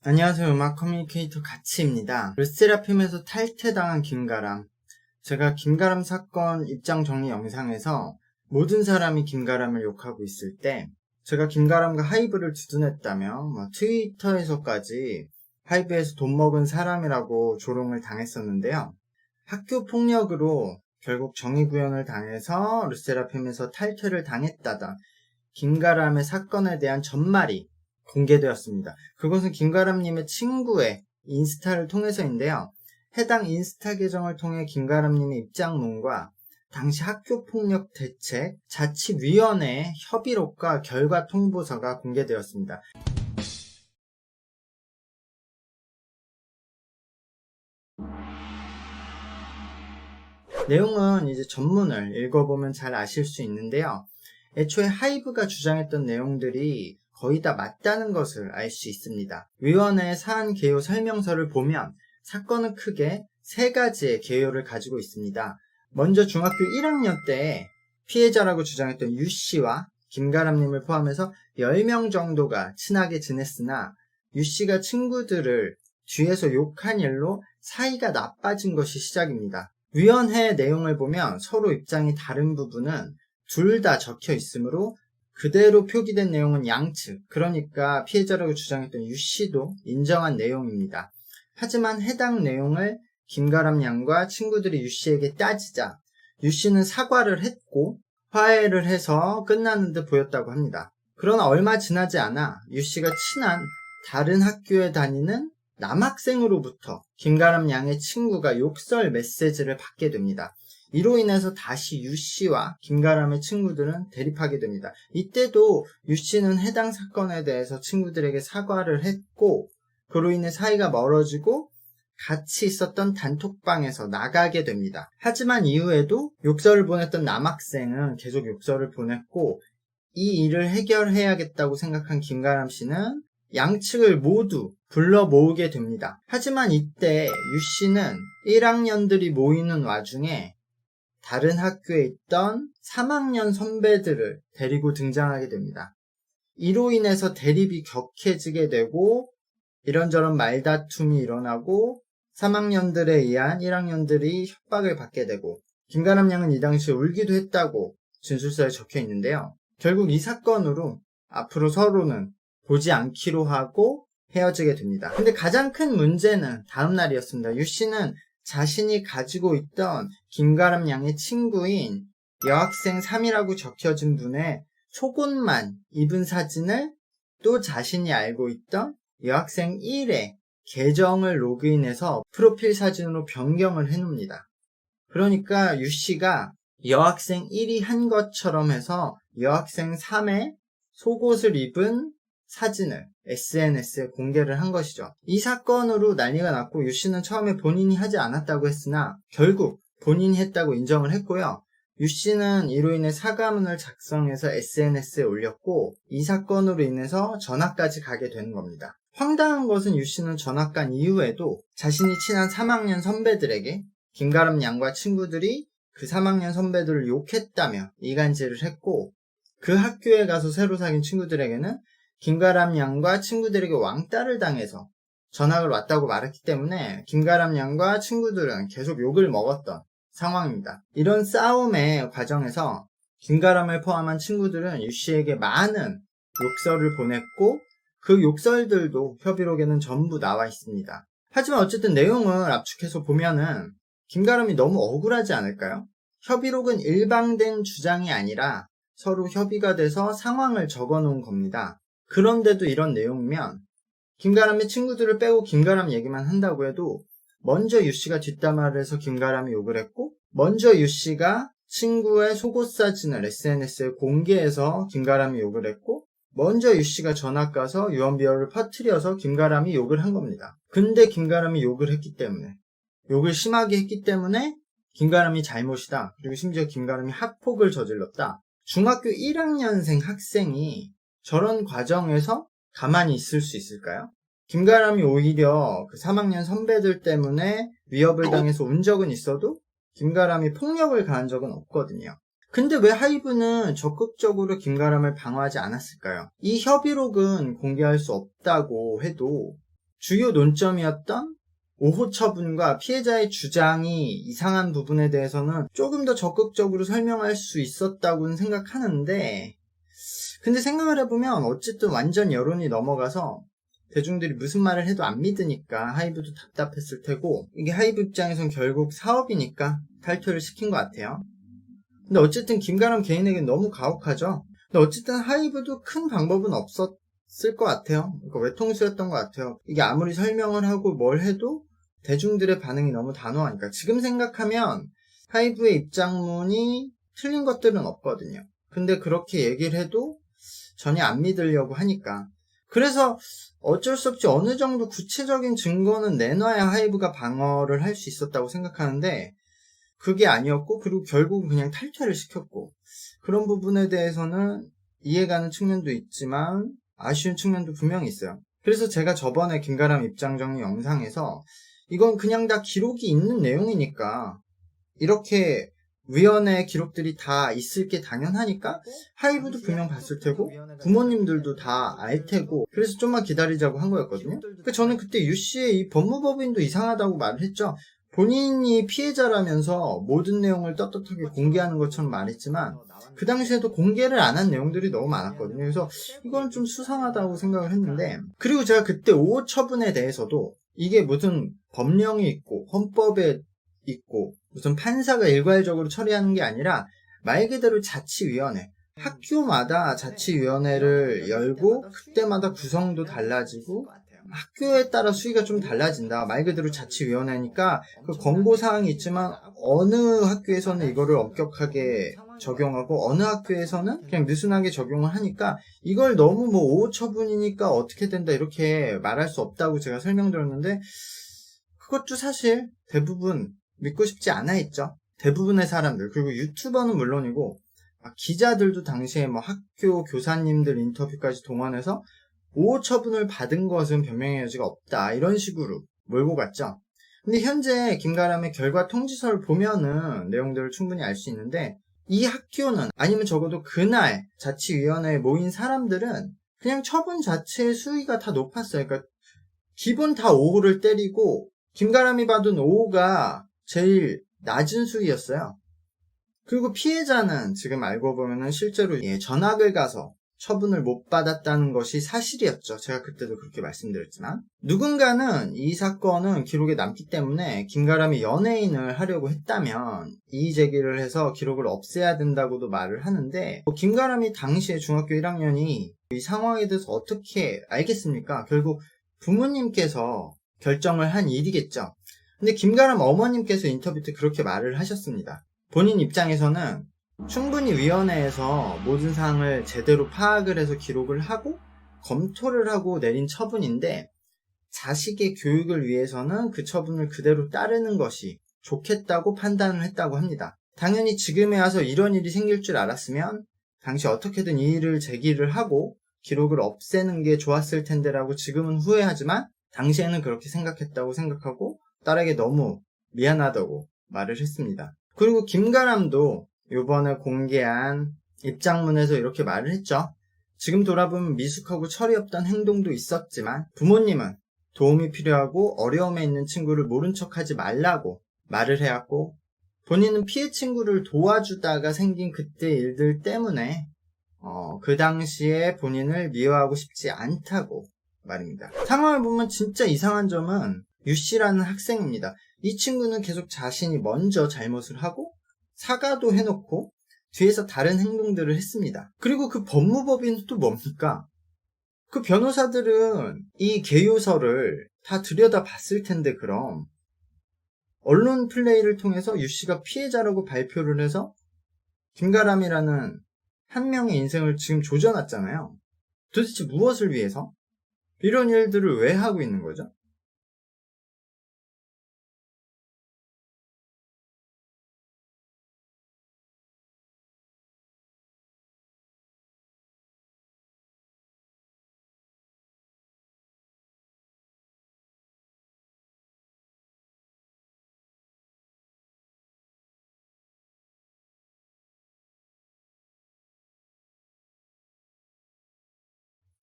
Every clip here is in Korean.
안녕하세요. 음악 커뮤니케이터 가치입니다. 르세라핌에서 탈퇴당한 김가람. 제가 김가람 사건 입장 정리 영상에서 모든 사람이 김가람을 욕하고 있을 때 제가 김가람과 하이브를 두둔했다며 트위터에서까지 하이브에서 돈 먹은 사람이라고 조롱을 당했었는데요. 학교 폭력으로 결국 정의구현을 당해서 르세라핌에서 탈퇴를 당했다던 김가람의 사건에 대한 전말이 공개되었습니다. 그것은 김가람님의 친구의 인스타를 통해서인데요. 해당 인스타 계정을 통해 김가람님의 입장문과 당시 학교폭력 대책 자치위원회의 협의록과 결과 통보서가 공개되었습니다. 내용은 이제 전문을 읽어보면 잘 아실 수 있는데요. 애초에 하이브가 주장했던 내용들이 거의 다 맞다는 것을 알 수 있습니다. 위원회의 사안 개요 설명서를 보면 사건은 크게 세 가지의 개요를 가지고 있습니다. 먼저 중학교 1학년 때 피해자라고 주장했던 유씨와 김가람님을 포함해서 10명 정도가 친하게 지냈으나 유씨가 친구들을 뒤에서 욕한 일로 사이가 나빠진 것이 시작입니다. 위원회 내용을 보면 서로 입장이 다른 부분은 둘 다 적혀 있으므로 그대로 표기된 내용은 양측, 그러니까 피해자라고 주장했던 유씨도 인정한 내용입니다. 하지만 해당 내용을 김가람 양과 친구들이 유씨에게 따지자 유씨는 사과를 했고 화해를 해서 끝나는 듯 보였다고 합니다. 그러나 얼마 지나지 않아 유씨가 친한 다른 학교에 다니는 남학생으로부터 김가람 양의 친구가 욕설 메시지를 받게 됩니다. 이로 인해서 다시 유씨와 김가람의 친구들은 대립하게 됩니다. 이때도 유씨는 해당 사건에 대해서 친구들에게 사과를 했고 그로 인해 사이가 멀어지고 같이 있었던 단톡방에서 나가게 됩니다. 하지만 이후에도 욕설을 보냈던 남학생은 계속 욕설을 보냈고 이 일을 해결해야겠다고 생각한 김가람 씨는 양측을 모두 불러 모으게 됩니다. 하지만 이때 유씨는 1학년들이 모이는 와중에 다른 학교에 있던 3학년 선배들을 데리고 등장하게 됩니다. 이로 인해서 대립이 격해지게 되고 이런저런 말다툼이 일어나고 3학년들에 의한 1학년들이 협박을 받게 되고 김가람 양은 이 당시에 울기도 했다고 진술서에 적혀 있는데요. 결국 이 사건으로 앞으로 서로는 보지 않기로 하고 헤어지게 됩니다. 근데 가장 큰 문제는 다음 날이었습니다. 유씨는 자신이 가지고 있던 김가람 양의 친구인 여학생 3이라고 적혀진 분의 속옷만 입은 사진을 또 자신이 알고 있던 여학생 1의 계정을 로그인해서 프로필 사진으로 변경을 해놓습니다. 그러니까 유씨가 여학생 1이 한 것처럼 해서 여학생 3의 속옷을 입은 사진을 SNS에 공개를 한 것이죠. 이 사건으로 난리가 났고 유씨는 처음에 본인이 하지 않았다고 했으나 결국 본인이 했다고 인정을 했고요. 유씨는 이로 인해 사과문을 작성해서 SNS에 올렸고 이 사건으로 인해서 전학까지 가게 되는 겁니다. 황당한 것은 유씨는 전학 간 이후에도 자신이 친한 3학년 선배들에게 김가람 양과 친구들이 그 3학년 선배들을 욕했다며 이간질을 했고 그 학교에 가서 새로 사귄 친구들에게는 김가람 양과 친구들에게 왕따를 당해서 전학을 왔다고 말했기 때문에 김가람 양과 친구들은 계속 욕을 먹었던 상황입니다. 이런 싸움의 과정에서 김가람을 포함한 친구들은 유씨에게 많은 욕설을 보냈고 그 욕설들도 협의록에는 전부 나와 있습니다. 하지만 어쨌든 내용을 압축해서 보면은 김가람이 너무 억울하지 않을까요? 협의록은 일방된 주장이 아니라 서로 협의가 돼서 상황을 적어 놓은 겁니다. 그런데도 이런 내용이면 김가람의 친구들을 빼고 김가람 얘기만 한다고 해도 먼저 유씨가 뒷담화를 해서 김가람이 욕을 했고 먼저 유씨가 친구의 속옷 사진을 SNS에 공개해서 김가람이 욕을 했고 먼저 유씨가 전학 가서 유언비어를 퍼뜨려서 김가람이 욕을 한 겁니다. 근데 김가람이 욕을 했기 때문에 욕을 심하게 했기 때문에 김가람이 잘못이다. 그리고 심지어 김가람이 학폭을 저질렀다. 중학교 1학년생 학생이 저런 과정에서 가만히 있을 수 있을까요? 김가람이 오히려 그 3학년 선배들 때문에 위협을 당해서 운 적은 있어도 김가람이 폭력을 가한 적은 없거든요. 근데 왜 하이브는 적극적으로 김가람을 방어하지 않았을까요? 이 협의록은 공개할 수 없다고 해도 주요 논점이었던 5호 처분과 피해자의 주장이 이상한 부분에 대해서는 조금 더 적극적으로 설명할 수 있었다고는 생각하는데, 근데 생각을 해보면 어쨌든 완전 여론이 넘어가서 대중들이 무슨 말을 해도 안 믿으니까 하이브도 답답했을 테고, 이게 하이브 입장에선 결국 사업이니까 탈퇴를 시킨 것 같아요. 근데 어쨌든 김가람 개인에겐 너무 가혹하죠. 근데 어쨌든 하이브도 큰 방법은 없었을 것 같아요. 그러니까 외통수였던 것 같아요. 이게 아무리 설명을 하고 뭘 해도 대중들의 반응이 너무 단호하니까. 지금 생각하면 하이브의 입장문이 틀린 것들은 없거든요. 근데 그렇게 얘기를 해도 전혀 안 믿으려고 하니까. 그래서 어쩔 수 없이 어느 정도 구체적인 증거는 내놔야 하이브가 방어를 할 수 있었다고 생각하는데, 그게 아니었고, 그리고 결국은 그냥 탈퇴를 시켰고, 그런 부분에 대해서는 이해가는 측면도 있지만 아쉬운 측면도 분명히 있어요. 그래서 제가 저번에 김가람 입장 정리 영상에서 이건 그냥 다 기록이 있는 내용이니까, 이렇게 위원회 기록들이 다 있을 게 당연하니까 하이브도 분명 봤을 테고 부모님들도 다 알 테고, 그래서 좀만 기다리자고 한 거였거든요. 그러니까 저는 그때 유씨의 이 법무법인도 이상하다고 말을 했죠. 본인이 피해자라면서 모든 내용을 떳떳하게 공개하는 것처럼 말했지만 그 당시에도 공개를 안 한 내용들이 너무 많았거든요. 그래서 이건 좀 수상하다고 생각을 했는데, 그리고 제가 그때 5호 처분에 대해서도 이게 무슨 법령이 있고 헌법에 있고 무슨 판사가 일괄적으로 처리하는 게 아니라 말 그대로 자치위원회, 학교마다 자치위원회를 열고 그때마다 구성도 달라지고 학교에 따라 수위가 좀 달라진다. 말 그대로 자치위원회니까 그 권고사항이 있지만 어느 학교에서는 이거를 엄격하게 적용하고 어느 학교에서는 그냥 느슨하게 적용을 하니까 이걸 너무 뭐 5호 처분이니까 어떻게 된다 이렇게 말할 수 없다고 제가 설명드렸는데, 그것도 사실 대부분 믿고 싶지 않아 했죠. 대부분의 사람들, 그리고 유튜버는 물론이고 기자들도 당시에 뭐 학교 교사님들 인터뷰까지 동원해서 5호 처분을 받은 것은 변명의 여지가 없다 이런 식으로 몰고 갔죠. 근데 현재 김가람의 결과 통지서를 보면은 내용들을 충분히 알 수 있는데, 이 학교는 아니면 적어도 그날 자치위원회에 모인 사람들은 그냥 처분 자체의 수위가 다 높았어요. 그러니까 기본 다 5호를 때리고 김가람이 받은 5호가 제일 낮은 수위였어요. 그리고 피해자는 지금 알고 보면은 실제로 전학을 가서 처분을 못 받았다는 것이 사실이었죠. 제가 그때도 그렇게 말씀드렸지만, 누군가는 이 사건은 기록에 남기 때문에 김가람이 연예인을 하려고 했다면 이의 제기를 해서 기록을 없애야 된다고도 말을 하는데, 김가람이 당시에 중학교 1학년이 이 상황에 대해서 어떻게 알겠습니까? 결국 부모님께서 결정을 한 일이겠죠. 근데 김가람 어머님께서 인터뷰 때 그렇게 말을 하셨습니다. 본인 입장에서는 충분히 위원회에서 모든 사항을 제대로 파악을 해서 기록을 하고 검토를 하고 내린 처분인데, 자식의 교육을 위해서는 그 처분을 그대로 따르는 것이 좋겠다고 판단을 했다고 합니다. 당연히 지금에 와서 이런 일이 생길 줄 알았으면 당시 어떻게든 이 일을 제기를 하고 기록을 없애는 게 좋았을 텐데라고 지금은 후회하지만, 당시에는 그렇게 생각했다고 생각하고 딸에게 너무 미안하다고 말을 했습니다. 그리고 김가람도 이번에 공개한 입장문에서 이렇게 말을 했죠. 지금 돌아보면 미숙하고 철이 없던 행동도 있었지만 부모님은 도움이 필요하고 어려움에 있는 친구를 모른 척하지 말라고 말을 해왔고, 본인은 피해 친구를 도와주다가 생긴 그때 일들 때문에 그 당시에 본인을 미워하고 싶지 않다고 말입니다. 상황을 보면 진짜 이상한 점은 유씨라는 학생입니다. 이 친구는 계속 자신이 먼저 잘못을 하고 사과도 해놓고 뒤에서 다른 행동들을 했습니다. 그리고 그 법무법인은 또 뭡니까? 그 변호사들은 이 개요서를 다 들여다 봤을 텐데, 그럼 언론 플레이를 통해서 유씨가 피해자라고 발표를 해서 김가람이라는 한 명의 인생을 지금 조져놨잖아요. 도대체 무엇을 위해서? 이런 일들을 왜 하고 있는 거죠?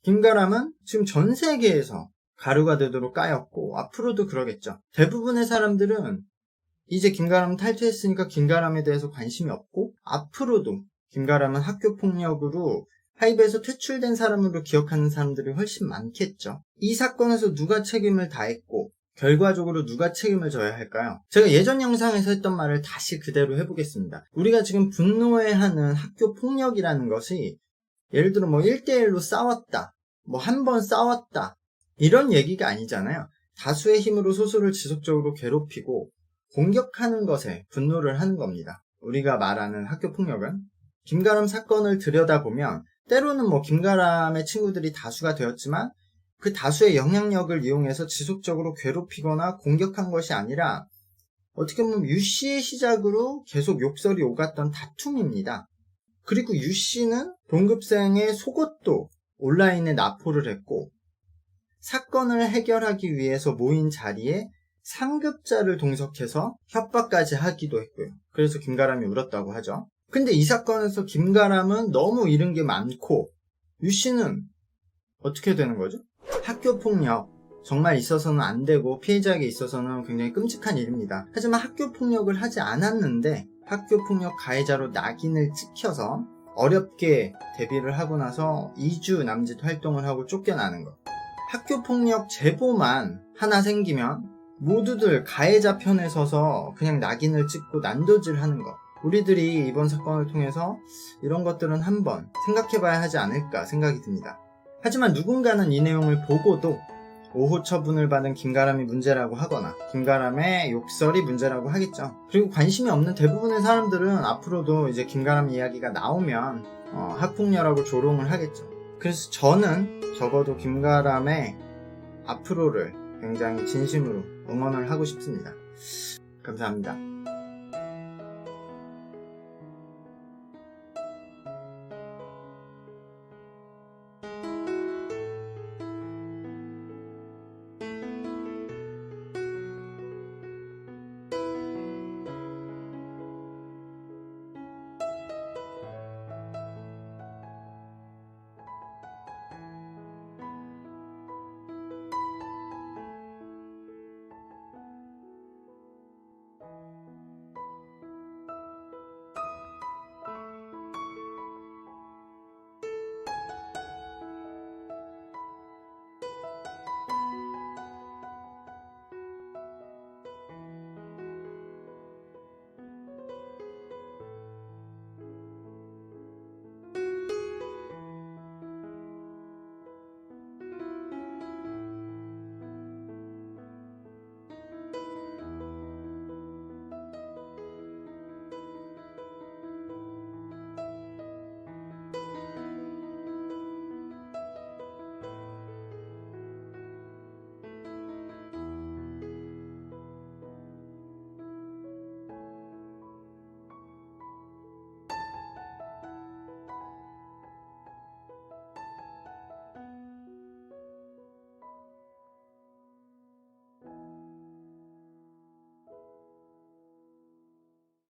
김가람은 지금 전 세계에서 가루가 되도록 까였고 앞으로도 그러겠죠. 대부분의 사람들은 이제 김가람 탈퇴했으니까 김가람에 대해서 관심이 없고 앞으로도 김가람은 학교폭력으로 하이브에서 퇴출된 사람으로 기억하는 사람들이 훨씬 많겠죠. 이 사건에서 누가 책임을 다했고 결과적으로 누가 책임을 져야 할까요? 제가 예전 영상에서 했던 말을 다시 그대로 해보겠습니다. 우리가 지금 분노해하는 학교폭력이라는 것이 예를 들어 1대1로 싸웠다, 한 번 싸웠다 이런 얘기가 아니잖아요. 다수의 힘으로 소수를 지속적으로 괴롭히고 공격하는 것에 분노를 하는 겁니다. 우리가 말하는 학교폭력은 김가람 사건을 들여다보면 때로는 김가람의 친구들이 다수가 되었지만 그 다수의 영향력을 이용해서 지속적으로 괴롭히거나 공격한 것이 아니라 어떻게 보면 유씨의 시작으로 계속 욕설이 오갔던 다툼입니다. 그리고 유씨는 동급생의 속옷도 온라인에 납포를 했고 사건을 해결하기 위해서 모인 자리에 상급자를 동석해서 협박까지 하기도 했고요. 그래서 김가람이 울었다고 하죠. 근데 이 사건에서 김가람은 너무 잃은 게 많고 유씨는 어떻게 되는 거죠? 학교폭력 정말 있어서는 안 되고 피해자에게 있어서는 굉장히 끔찍한 일입니다. 하지만 학교폭력을 하지 않았는데 학교폭력 가해자로 낙인을 찍혀서 어렵게 데뷔를 하고 나서 2주 남짓 활동을 하고 쫓겨나는 것. 학교폭력 제보만 하나 생기면 모두들 가해자 편에 서서 그냥 낙인을 찍고 난도질하는 것. 우리들이 이번 사건을 통해서 이런 것들은 한번 생각해봐야 하지 않을까 생각이 듭니다. 하지만 누군가는 이 내용을 보고도 5호 처분을 받은 김가람이 문제라고 하거나 김가람의 욕설이 문제라고 하겠죠. 그리고 관심이 없는 대부분의 사람들은 앞으로도 이제 김가람 이야기가 나오면 학폭녀라고 조롱을 하겠죠. 그래서 저는 적어도 김가람의 앞으로를 굉장히 진심으로 응원을 하고 싶습니다. 감사합니다.